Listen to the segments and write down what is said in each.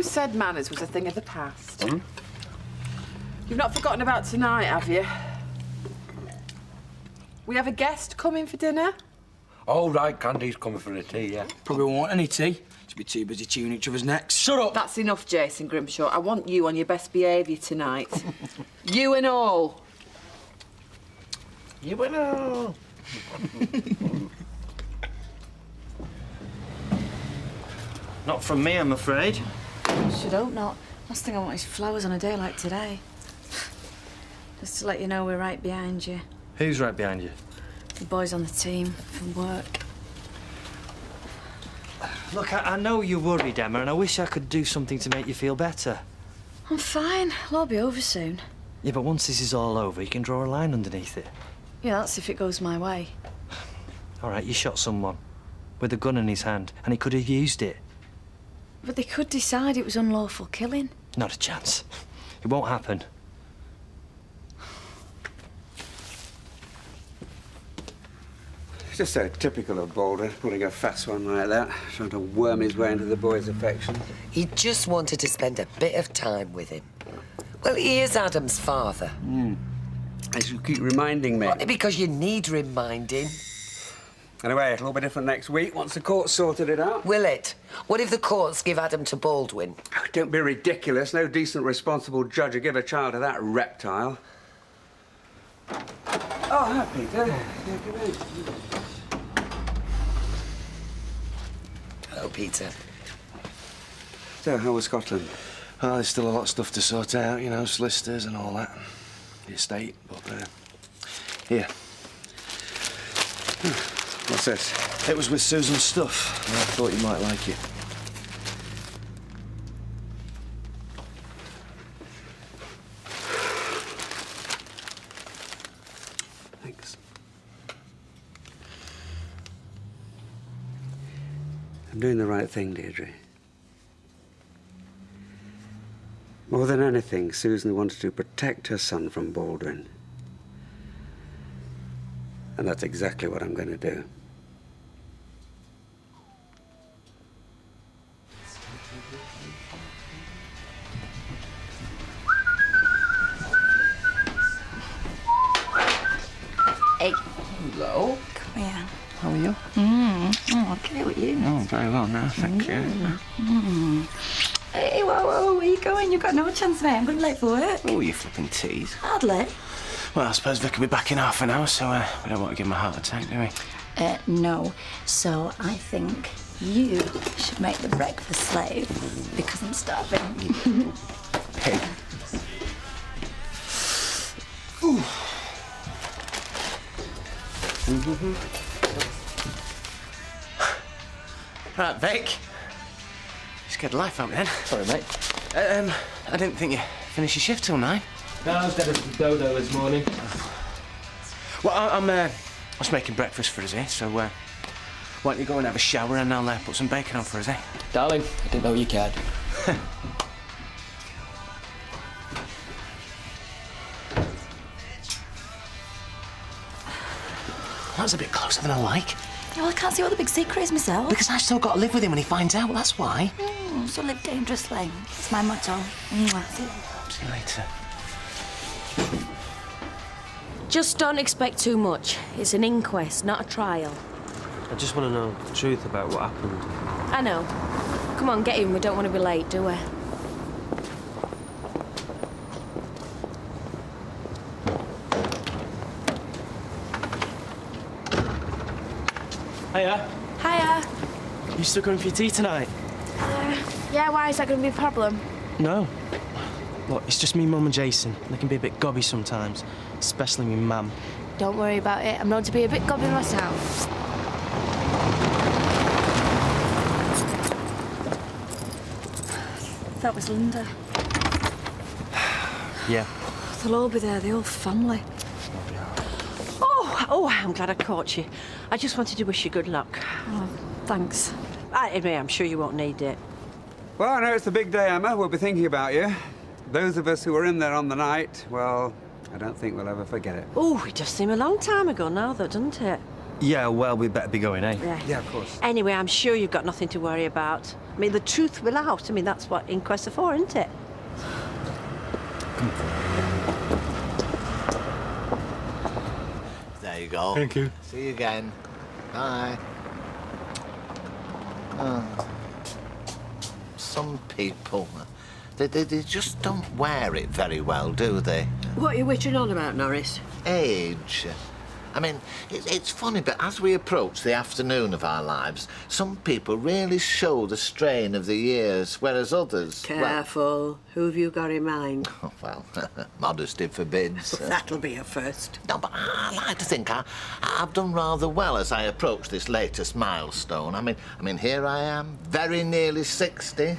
said manners was a thing of the past? Hmm? You've not forgotten about tonight, have you? We have a guest coming for dinner? Oh, right, Candy's coming for the tea, yeah. Probably won't want any tea. She'll be too busy chewing each other's necks. Shut up! That's enough, Jason Grimshaw. I want you on your best behaviour tonight. You and all. You and all. Not from me, I'm afraid. Should hope not. Last thing I want is flowers on a day like today. Just to let you know we're right behind you. Who's right behind you? The boys on the team from work. Look, I know you're worried, Emma, and I wish I could do something to make you feel better. I'm fine. It'll all be over soon. Yeah, but once this is all over, you can draw a line underneath it. Yeah, that's if it goes my way. All right, you shot someone with a gun in his hand, and he could have used it. But they could decide it was unlawful killing. Not a chance. It won't happen. It's just so typical of Baldwin, pulling a fast one like that, trying to worm his way into the boy's affection. He just wanted to spend a bit of time with him. Well, he is Adam's father. As you keep reminding me. Only because you need reminding. Anyway, it'll all be different next week once the court's sorted it out. Will it? What if the courts give Adam to Baldwin? Oh, don't be ridiculous. No decent, responsible judge would give a child to that reptile. Oh, hi, Peter. Yeah, come in. Hello, Peter. So, how was Scotland? Oh, there's still a lot of stuff to sort out, you know, solicitors and all that. The estate, but, here. What's this? It was with Susan's stuff, and I thought you might like it. Thanks. I'm doing the right thing, Deirdre. More than anything, Susan wanted to protect her son from Baldwin. And that's exactly what I'm going to do. Hey. Hello. Come here. How are you? Oh, okay, what you? Oh, very well now, thank you. Hey, whoa, where you going? You've got no chance, mate. I'm going to be late for work. Oh, you flipping tease. Hardly. Well, I suppose Vic will be back in half an hour, so we don't want to give him a heart attack, do we? No. So I think you should make the breakfast slave because I'm starving. Hey. Ooh. Right, Vic. You scared the life out of me then. Sorry, mate. I didn't think you finished your shift till 9. No, I was dead as a dodo this morning. Well, I'm just making breakfast for us, eh? So, why don't you go and have a shower and I'll put some bacon on for us, eh? Darling, I didn't know you cared. That was a bit closer than I like. Yeah, well, I can't see what the big secret is myself. Because I've still got to live with him when he finds out, that's why. So live dangerously. It's my motto. Mwah. See you later. Just don't expect too much. It's an inquest, not a trial. I just want to know the truth about what happened. I know. Come on, get in. We don't want to be late, do we? Hiya. Hiya. You still going for your tea tonight? Yeah, why is that going to be a problem? No. Look, it's just me, Mum and Jason. They can be a bit gobby sometimes, especially me Mum. Don't worry about it. I'm known to be a bit gobby myself. That was Linda. Yeah. They'll all be there, the whole family. Oh, I'm glad I caught you. I just wanted to wish you good luck. Oh, thanks. Anyway, I'm sure you won't need it. Well, I know it's the big day, Emma. We'll be thinking about you. Those of us who were in there on the night, well, I don't think we'll ever forget it. Oh, it does seem a long time ago now, though, doesn't it? Yeah, well, we better be going, eh? Yeah, of course. Anyway, I'm sure you've got nothing to worry about. I mean, the truth will out. I mean, that's what inquests are for, isn't it? There you go. Thank you. See you again. Bye. Some people, they just don't wear it very well, do they? What are you witching on about, Norris? Age. I mean, it's funny, but as we approach the afternoon of our lives, some people really show the strain of the years, whereas others... Careful. Who have you got in mind? Well, modesty forbids. That'll be a first. No, but I like to think I've done rather well as I approach this latest milestone. I mean, here I am, very nearly 60,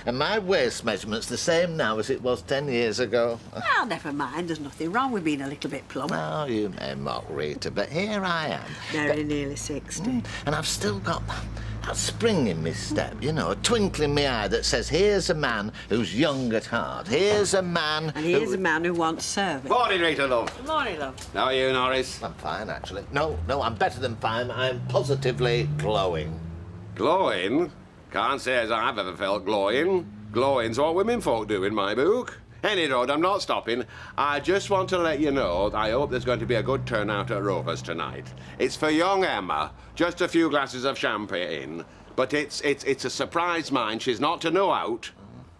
and my waist measurement's the same now as it was 10 years ago. Well, never mind. There's nothing wrong with being a little bit plump. Oh, you may mock, Rita, but here I am. Very nearly 60. And I've still got that spring in my step, you know, a twinkle in my eye that says, here's a man who's young at heart. Here's a man And here's a man who wants service. Morning, Rita, love. Good morning, love. How are you, Norris? I'm fine, actually. No, I'm better than fine. I'm positively glowing. Glowing? Can't say as I've ever felt glowing. Glowing's what women folk do in my book. Any road, I'm not stopping. I just want to let you know I hope there's going to be a good turnout at Rover's tonight. It's for young Emma, just a few glasses of champagne, but it's a surprise mind. She's not to know out.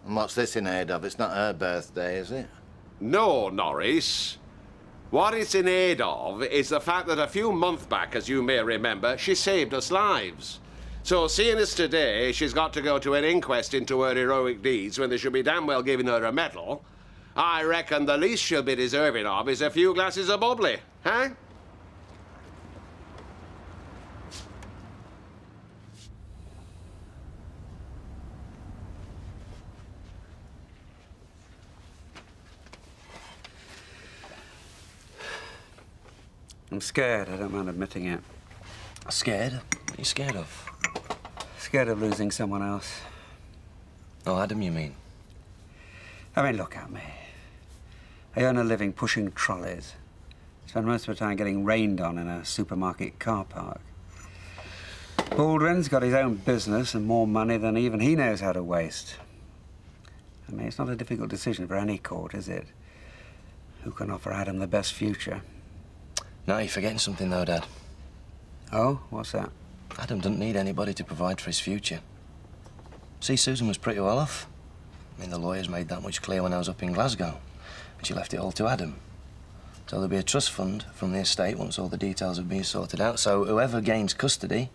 And what's this in aid of? It's not her birthday, is it? No, Norris. What it's in aid of is the fact that a few months back, as you may remember, she saved us lives. So, seeing as today she's got to go to an inquest into her heroic deeds when they should be damn well giving her a medal, I reckon the least she'll be deserving of is a few glasses of bubbly, huh? I'm scared, I don't mind admitting it. Scared? What are you scared of? Scared of losing someone else. Oh, Adam, you mean? I mean, look at me. I earn a living pushing trolleys. Spend most of the time getting rained on in a supermarket car park. Baldwin's got his own business and more money than even he knows how to waste. I mean, it's not a difficult decision for any court, is it? Who can offer Adam the best future? No, you're forgetting something, though, Dad. Oh? What's that? Adam doesn't need anybody to provide for his future. See, Susan was pretty well off. I mean, the lawyers made that much clear when I was up in Glasgow. And she left it all to Adam. So there'll be a trust fund from the estate once all the details have been sorted out. So whoever gains custody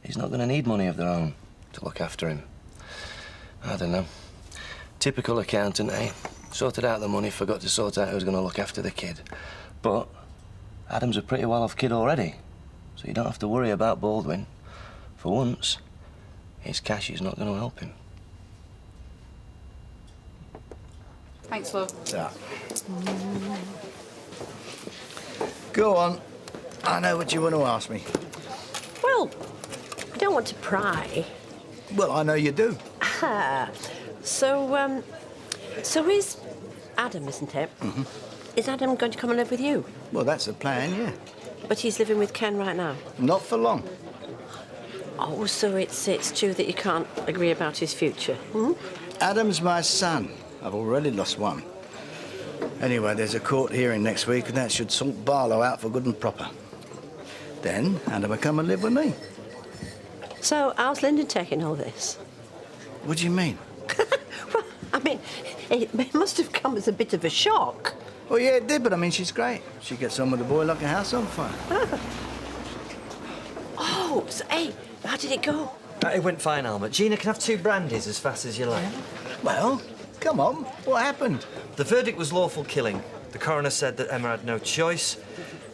is not going to need money of their own to look after him. I don't know. Typical accountant, eh? Sorted out the money, forgot to sort out who's going to look after the kid. But Adam's a pretty well-off kid already, so you don't have to worry about Baldwin. For once, his cash is not going to help him. Thanks, love. Yeah. Go on. I know what you want to ask me. Well, I don't want to pry. Well, I know you do. So is Adam, isn't it? Mm-hmm. Is Adam going to come and live with you? Well, that's the plan, yeah. But he's living with Ken right now? Not for long. Oh, so it's true that you can't agree about his future, hmm? Adam's my son. I've already lost one. Anyway, there's a court hearing next week, and that should sort Barlow out for good and proper. Then Adam will come and live with me. So how's Lyndon taking all this? What do you mean? Well, I mean, it must have come as a bit of a shock. Well, yeah, it did, but I mean, she's great. She gets on with the boy like a house on fire. Oh, so, hey, how did it go? It went fine, Alma. Gina can have 2 brandies as fast as you like. Well, come on. What happened? The verdict was lawful killing. The coroner said that Emma had no choice.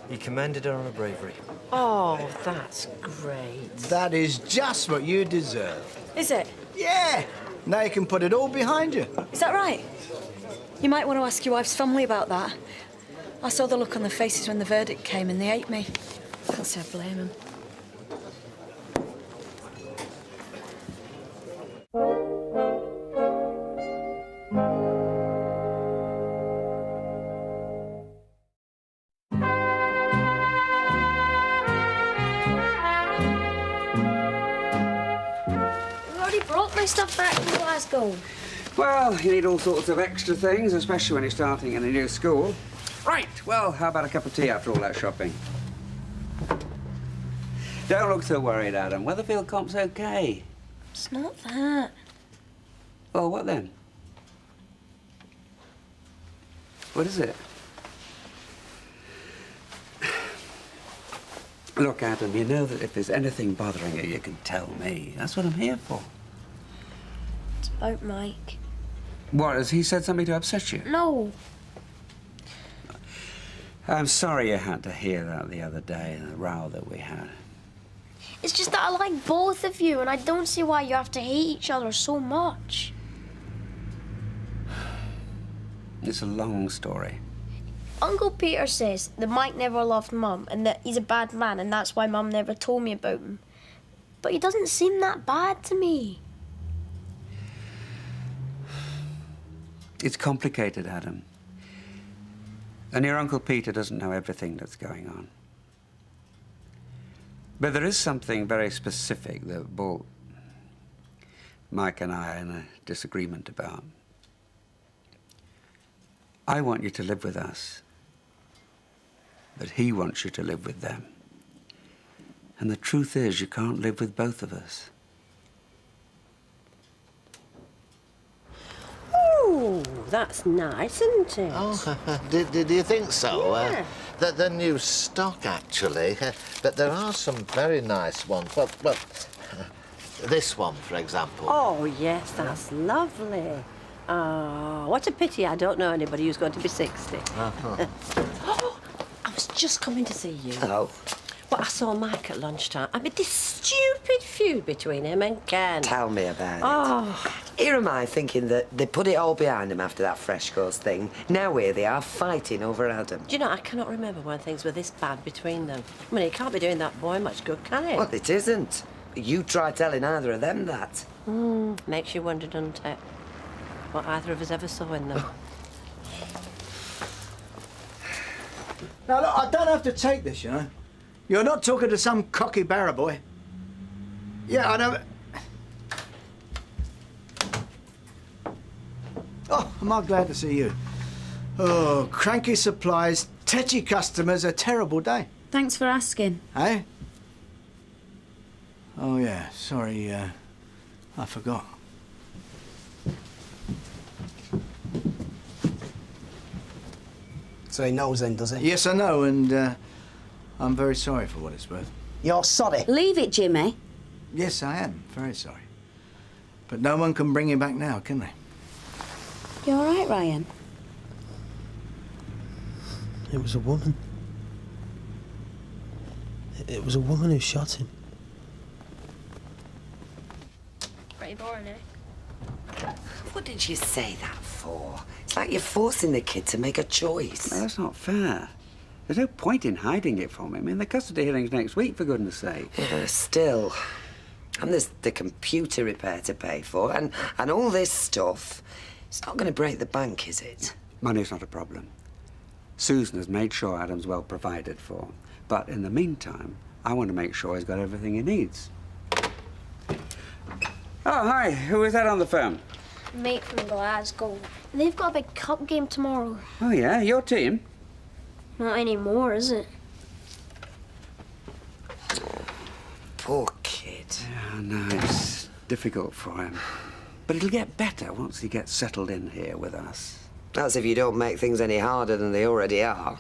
He commended her on her bravery. Oh, that's great. That is just what you deserve. Is it? Yeah. Now you can put it all behind you. Is that right? You might want to ask your wife's family about that. I saw the look on their faces when the verdict came and they ate me. Can't say I blame them. my stuff back from Glasgow? Well, you need all sorts of extra things, especially when you're starting in a new school. Right, well, how about a cup of tea after all that shopping? Don't look so worried, Adam. Weatherfield Comp's okay. It's not that. Well, what then? What is it? Look, Adam, you know that if there's anything bothering you, you can tell me. That's what I'm here for. It's about Mike. What, has he said something to upset you? No. I'm sorry you had to hear that the other day, the row that we had. It's just that I like both of you, and I don't see why you have to hate each other so much. It's a long story. Uncle Peter says that Mike never loved Mum and that he's a bad man and that's why Mum never told me about him. But he doesn't seem that bad to me. It's complicated, Adam. And your Uncle Peter doesn't know everything that's going on. But there is something very specific that both Mike and I are in a disagreement about. I want you to live with us, but he wants you to live with them. And the truth is, you can't live with both of us. Oh, that's nice, isn't it? Oh, did you think so? Yeah. The new stock, actually. But there are some very nice ones. Well, this one, for example. Oh, yes, that's lovely. Oh, what a pity I don't know anybody who's going to be 60. Uh-huh. Oh, I was just coming to see you. Oh. But I saw Mike at lunchtime. I mean, this stupid feud between him and Ken. Tell me about it. Oh. Here am I thinking that they put it all behind them after that Freshco's thing. Now here they are fighting over Adam. Do you know, I cannot remember when things were this bad between them. I mean, it can't be doing that boy much good, can it? Well, it isn't. You try telling either of them that. Makes you wonder, doesn't it? What either of us ever saw in them. Now, look, I don't have to take this, you know. You're not talking to some cocky barra boy. Yeah, I know. Oh, am I glad to see you. Oh, cranky supplies, tetchy customers, a terrible day. Thanks for asking. Hey? Oh, yeah, sorry, I forgot. So he knows then, does he? Yes, I know, and I'm very sorry for what it's worth. You're sorry? Leave it, Jimmy. Yes, I am. Very sorry. But no one can bring him back now, can they? You all right, Ryan? It was a woman. It was a woman who shot him. Pretty boring, eh? What did you say that for? It's like you're forcing the kid to make a choice. Well, that's not fair. There's no point in hiding it from him. I mean, the custody hearing's next week, for goodness sake. Yeah, still. And there's the computer repair to pay for, and all this stuff. It's not going to break the bank, is it? Money's not a problem. Susan has made sure Adam's well provided for. But in the meantime, I want to make sure he's got everything he needs. Oh, hi. Who is that on the phone? Mate from Glasgow. They've got a big cup game tomorrow. Oh, yeah? Your team? Not anymore, is it? Poor kid. Yeah, no, it's difficult for him. But it'll get better once he gets settled in here with us. That's if you don't make things any harder than they already are.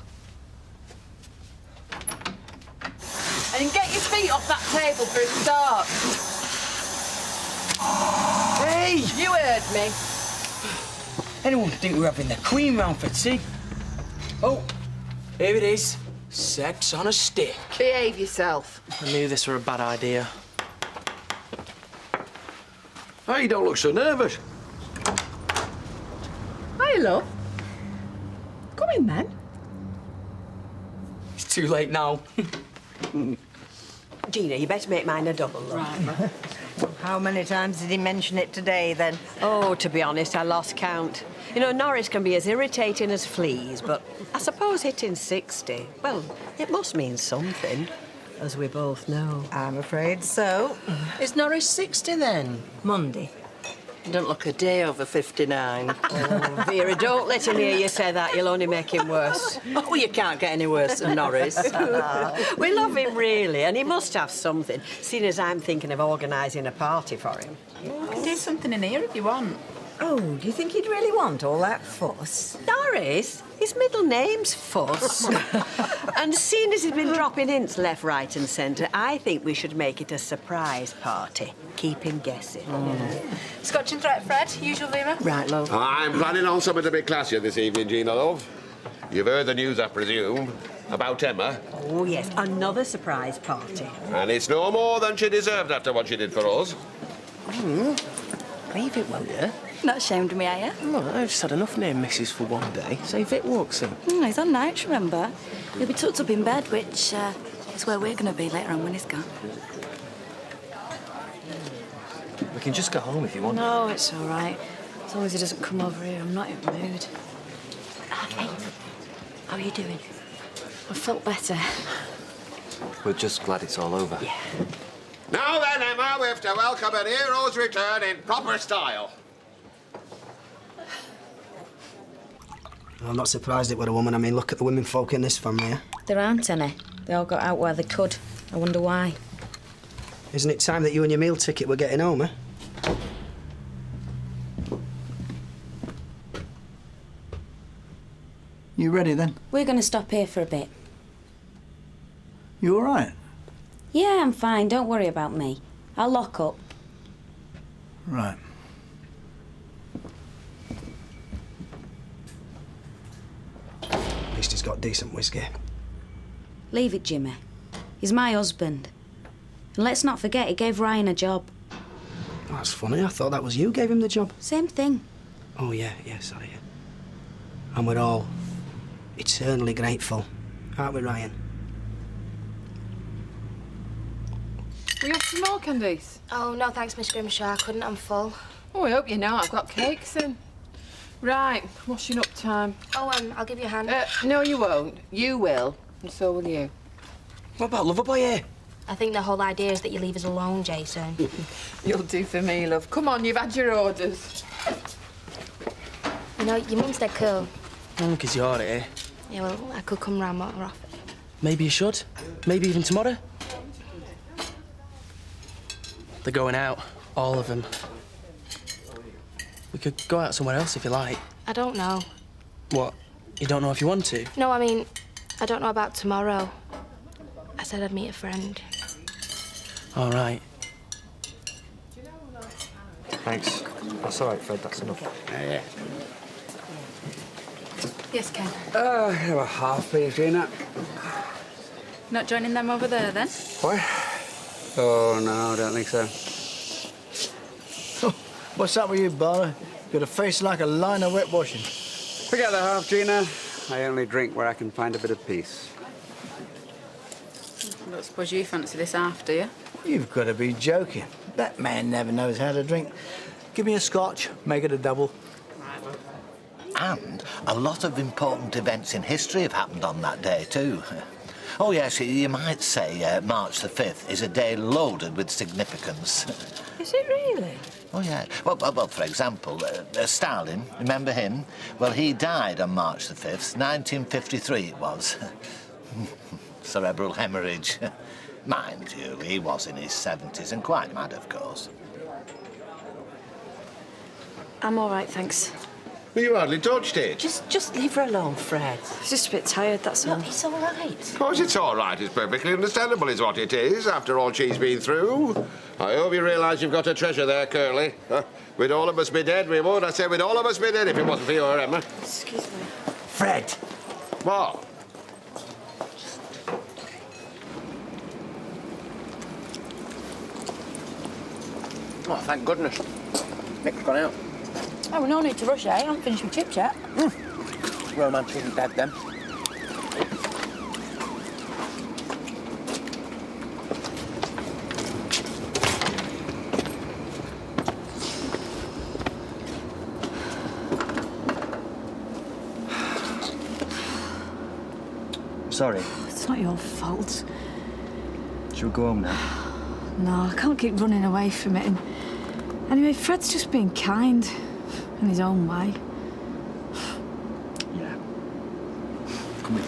And get your feet off that table for a start. Hey! You heard me. Anyone would think we were having the Queen round for tea. Oh, here it is. Sex on a stick. Behave yourself. I knew this were a bad idea. Oh, you don't look so nervous. Hi, love. Come in, then. It's too late now. Gina, you better make mine a double, love. Right. How many times did he mention it today, then? Oh, to be honest, I lost count. You know, Norris can be as irritating as fleas, but I suppose hitting 60, well, it must mean something, as we both know. I'm afraid so. Is Norris 60 then? Monday. You don't look a day over 59. Oh, Vera, don't let him hear you say that. You'll only make him worse. Oh, you can't get any worse than Norris. We love him, really, and he must have something, seeing as I'm thinking of organising a party for him. Well, we can do something in here if you want. Oh, do you think he'd really want all that fuss? Norris? His middle name's Fuss. And seeing as he's been dropping hints left, right and centre, I think we should make it a surprise party. Keep him guessing. Scotch and threat, Fred. Usual, Vera. Right, love. I'm planning on something a bit classier this evening, Gina, love. You've heard the news, I presume, about Emma. Oh, yes, another surprise party. And it's no more than she deserved after what she did for us. Leave it, will you? Not ashamed of me, are you? No, I've just had enough near misses for one day. Say Vic walks in. He's on nights, remember? He'll be tucked up in bed, which is where we're going to be later on when he's gone. We can just go home if you want. No, it's all right. As long as he doesn't come over here, I'm not in the mood. Hey, how are you doing? I felt better. We're just glad it's all over. Yeah. Now then, Emma, we have to welcome an hero's return in proper style. I'm not surprised it were a woman. I mean, look at the women folk in this family, yeah? There aren't any. They all got out where they could. I wonder why. Isn't it time that you and your meal ticket were getting home, eh? You ready then? We're going to stop here for a bit. You all right? Yeah, I'm fine. Don't worry about me. I'll lock up. Right. At least he's got decent whiskey. Leave it, Jimmy. He's my husband. And let's not forget, he gave Ryan a job. Oh, that's funny. I thought that was you gave him the job. Same thing. Oh, yeah, sorry. Yeah. And we're all eternally grateful, aren't we, Ryan? We have some more candies? Oh, no, thanks, Miss Grimshaw. I couldn't. I'm full. Oh, I hope you know I've got cakes in. Right, washing up time. Oh, I'll give you a hand. No, you won't. You will, and so will you. What about Loverboy here? I think the whole idea is that you leave us alone, Jason. You'll do for me, love. Come on, you've had your orders. You know, your mum's dead cool. Because you're here. Yeah, well, I could come round more often. Maybe you should. Maybe even tomorrow. They're going out, all of them. We could go out somewhere else if you like. I don't know. What? You don't know if you want to? No, I mean, I don't know about tomorrow. I said I'd meet a friend. All right. Thanks. That's all right, Fred. That's enough. Yeah. Yes, Ken. Have a half piece, Gina. Not joining them over there, then? What? Oh, no, I don't think so. What's up with you, Barlow? Got a face like a line of wet washing. Forget the half, Gina. I only drink where I can find a bit of peace. I don't suppose you fancy this half, do you? You've got to be joking. That man never knows how to drink. Give me a scotch, make it a double. And a lot of important events in history have happened on that day, too. Oh, yes, you might say March the 5th is a day loaded with significance. Is it really? Oh, yeah. Well, for example, Stalin, remember him? Well, he died on March the 5th, 1953 it was. Cerebral hemorrhage. Mind you, he was in his 70s and quite mad, of course. I'm all right, thanks. Well, you hardly touched it. Just leave her alone, Fred. I was just a bit tired, that's all. No, it's all right. Of course it's all right. It's perfectly understandable is what it is, after all she's been through. I hope you realise you've got a treasure there, Curly. We'd all of us be dead, we would. I said we'd all of us be dead if it wasn't for you, Emma. Excuse me. Fred! What? Oh, thank goodness. Nick's gone out. Oh, we no need to rush, eh? I haven't finished my chips yet. Romance isn't dead, then. Sorry. It's not your fault. Should we go home now? No, I can't keep running away from it. And Anyway, Fred's just being kind in his own way. Yeah. Come in.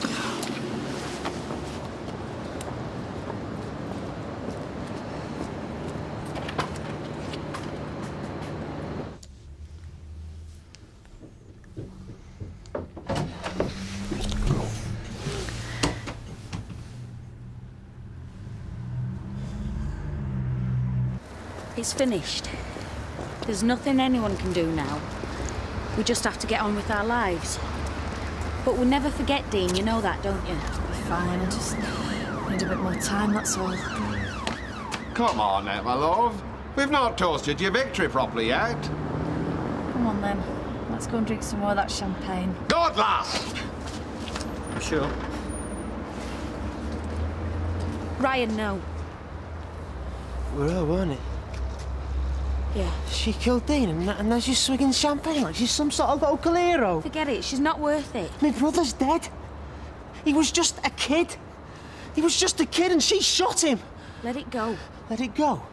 It's finished. There's nothing anyone can do now. We just have to get on with our lives. But we'll never forget, Dean, you know that, don't you? Fine, I just need a bit more time, that's all. Come on, Emma, love. We've not toasted your victory properly yet. Come on, then. Let's go and drink some more of that champagne. Good lass! Sure. Ryan, no. We're her, weren't it? Yeah. She killed Dean and now she's swigging champagne like she's some sort of local hero. Forget it, she's not worth it. My brother's dead. He was just a kid. He was just a kid and she shot him. Let it go. Let it go?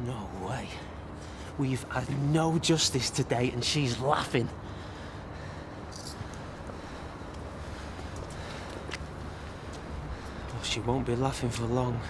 No way. We've had no justice today and she's laughing. Well, she won't be laughing for long.